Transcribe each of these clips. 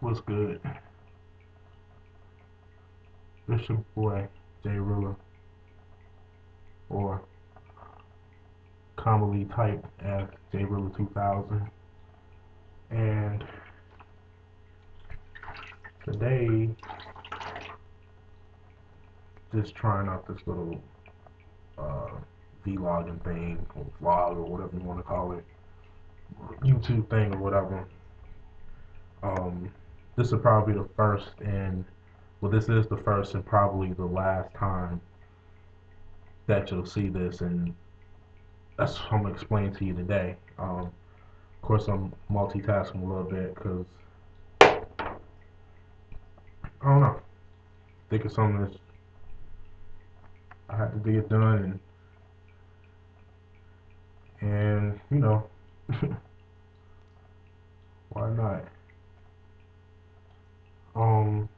What's good? It's your boy, Jay Ruler, or commonly typed as Jay Ruler 2000. And today, just trying out this little uh, vlogging thing, or vlog, or whatever you want to call it, YouTube thing, or whatever. Um, this is probably the first and this is the first and probably the last time that you'll see this, and that's what I'm gonna explain to you today. Of course, I'm multitasking a little bit because I don't know. I think it's something that I had to get done, and why not? Um,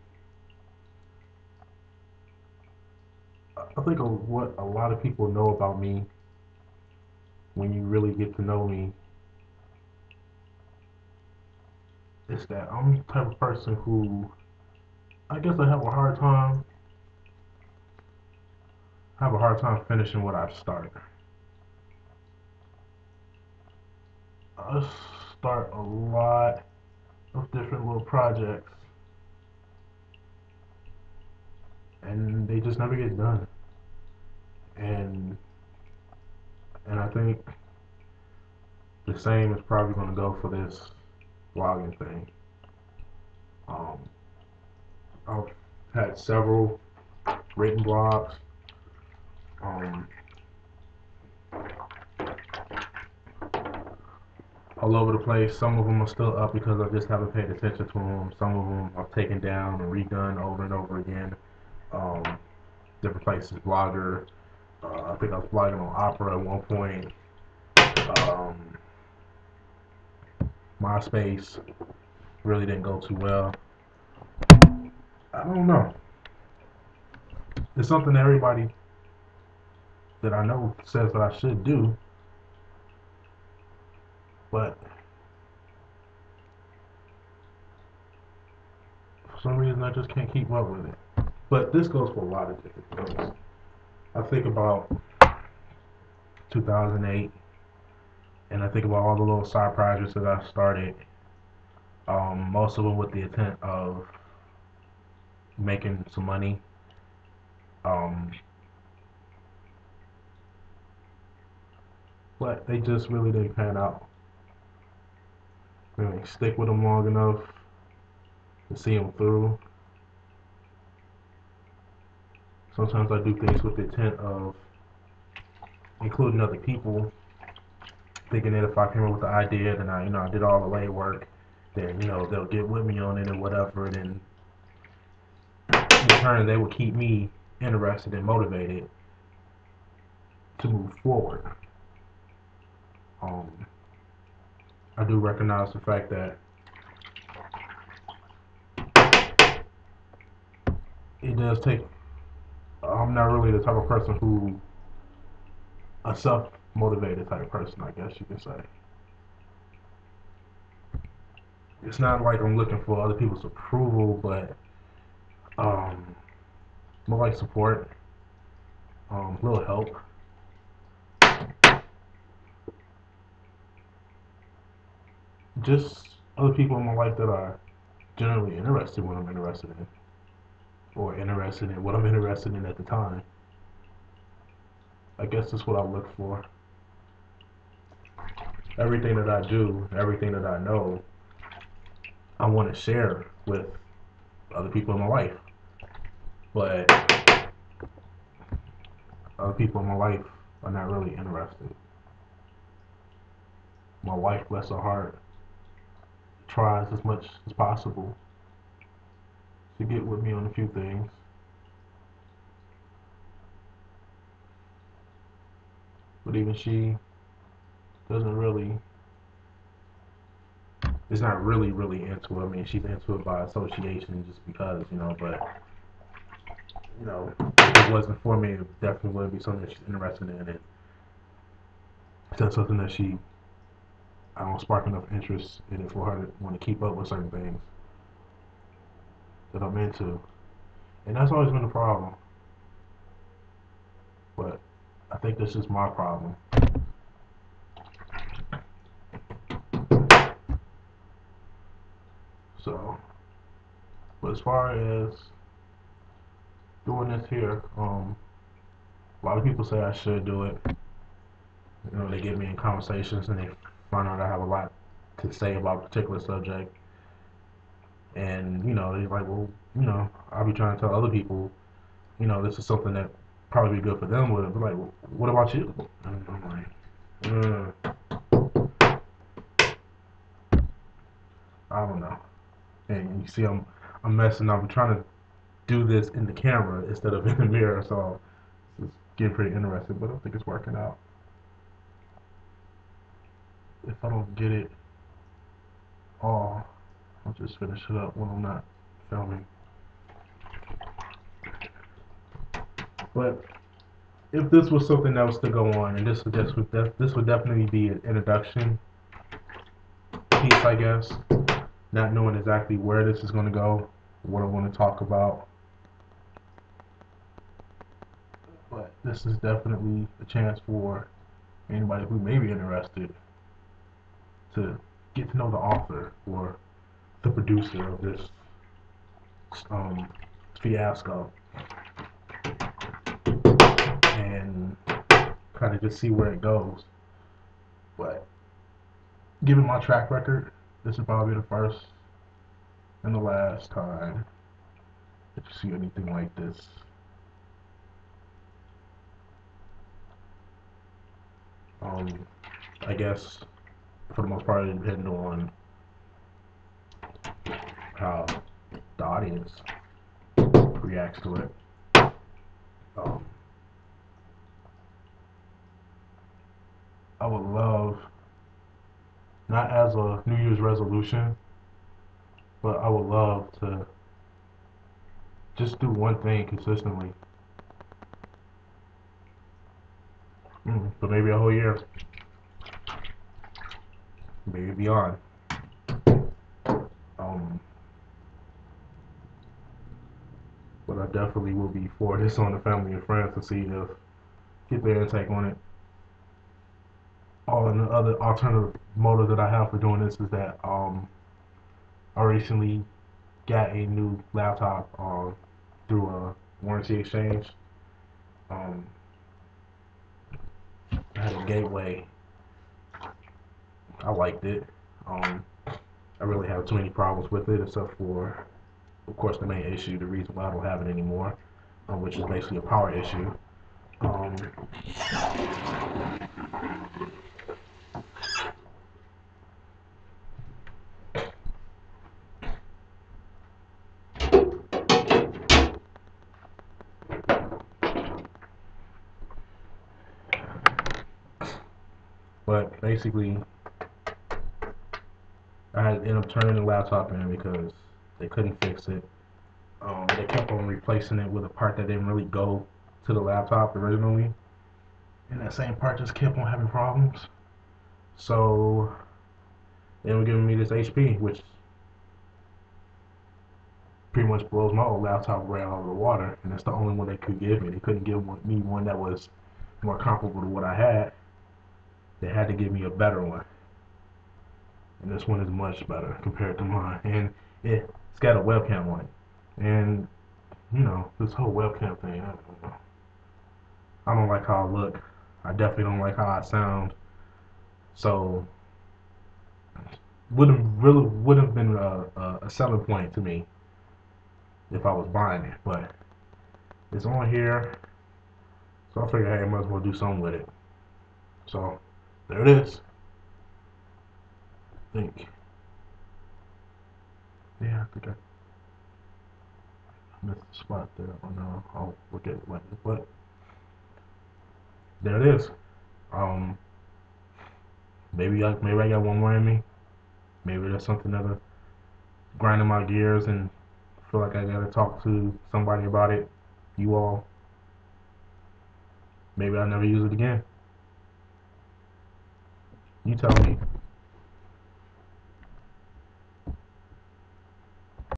I think what a lot of people know about me when you really get to know me is that I'm the type of person who I guess I have a hard time finishing what I start. I start a lot of different little projects and they just never get done. And I think the same is probably going to go for this blogging thing. Um, I've had several written blogs, um, all over the place. Some of them are still up because I just haven't paid attention to them. Some of them I've taken down and redone over and over again. Um, Different places, Blogger. I think I was blogging on Opera at one point. Um, MySpace really didn't go too well. I don't know. It's something everybody that I know says that I should do, but for some reason I just can't keep up with it. But this goes for a lot of different things. I think about 2008, and I think about all the little side projects that I started. Most of them with the intent of making some money. Um, but they just really didn't pan out. Really stick with them long enough to see them through. Sometimes I do things with the intent of including other people, thinking that if I came up with the idea, then I did all the legwork, then they'll get with me on it and whatever. Then in turn, they will keep me interested and motivated to move forward. Um, I do recognize the fact that it does take. I'm not really the type of person who a self-motivated type of person, I guess you could say. It's not like I'm looking for other people's approval, but um, more like support, a little help. Just other people in my life that are generally interested in what I'm interested in, or interested in what I'm interested in at the time. I guess that's what I look for. Everything that I do, everything that I know, I want to share with other people in my life. But other people in my life are not really interested. My wife, bless her heart, tries as much as possible to get with me on a few things. But even she doesn't really, is not really into it. I mean, she's into it by association just because, but, if it wasn't for me, it definitely wouldn't be something that she's interested in. And that's something that I don't spark enough interest in it for her to want to keep up with certain things. that I'm into, and that's always been a problem. But I think this is my problem. So, but as far as doing this here, a lot of people say I should do it. You know, they get me in conversations and they find out I have a lot to say about a particular subject. And, you know, they're like, well, you know, I'll be trying to tell other people, you know, this is something that probably be good for them. But like, well, what about you? And I'm like, I don't know. And you see, I'm messing up. I'm trying to do this in the camera instead of in the mirror, so it's getting pretty interesting. But I think it's working out. If I don't get it all, I'll just finish it up when I'm not filming. But if this was something that was to go on, and this would definitely be an introduction piece, I guess. Not knowing exactly where this is going to go, what I want to talk about. But this is definitely a chance for anybody who may be interested to get to know the author or the producer of this fiasco and kind of just see where it goes. But given my track record, this is probably the first and the last time that you see anything like this. I guess for the most part it depends on how the audience reacts to it. Um, I would love, not as a New Year's resolution, but I would love to just do one thing consistently. For maybe a whole year, maybe beyond. Um, but I definitely will be for this on the family and friends to see if get their intake on it. Oh, and the other alternative motive that I have for doing this is that I recently got a new laptop through a warranty exchange. Um, I had a Gateway. I liked it. I really have too many problems with it, except for, of course, the main issue, the reason why I don't have it anymore, which is basically a power issue. Um, but basically, I had to end up turning the laptop in because they couldn't fix it. They kept on replacing it with a part that didn't really go to the laptop originally, and that same part just kept on having problems. So they were giving me this HP, which pretty much blows my old laptop right out of the water, and it's the only one they could give me. They couldn't give me one that was more comparable to what I had. They had to give me a better one, and this one is much better compared to mine, and it's got a webcam on it. And you know, this whole webcam thing, I don't like how I look. I definitely don't like how I sound. So would have been a selling point to me if I was buying it, but it's on here, so I figured, hey, I might as well do something with it. So there it is. I think, yeah, I think I missed the spot there. Oh no, I'll look at it later. But there it is. Um, maybe I got one more in me. Maybe there's something that grinding my gears and feel like I gotta talk to somebody about it. You all. Maybe I'll never use it again. You tell me.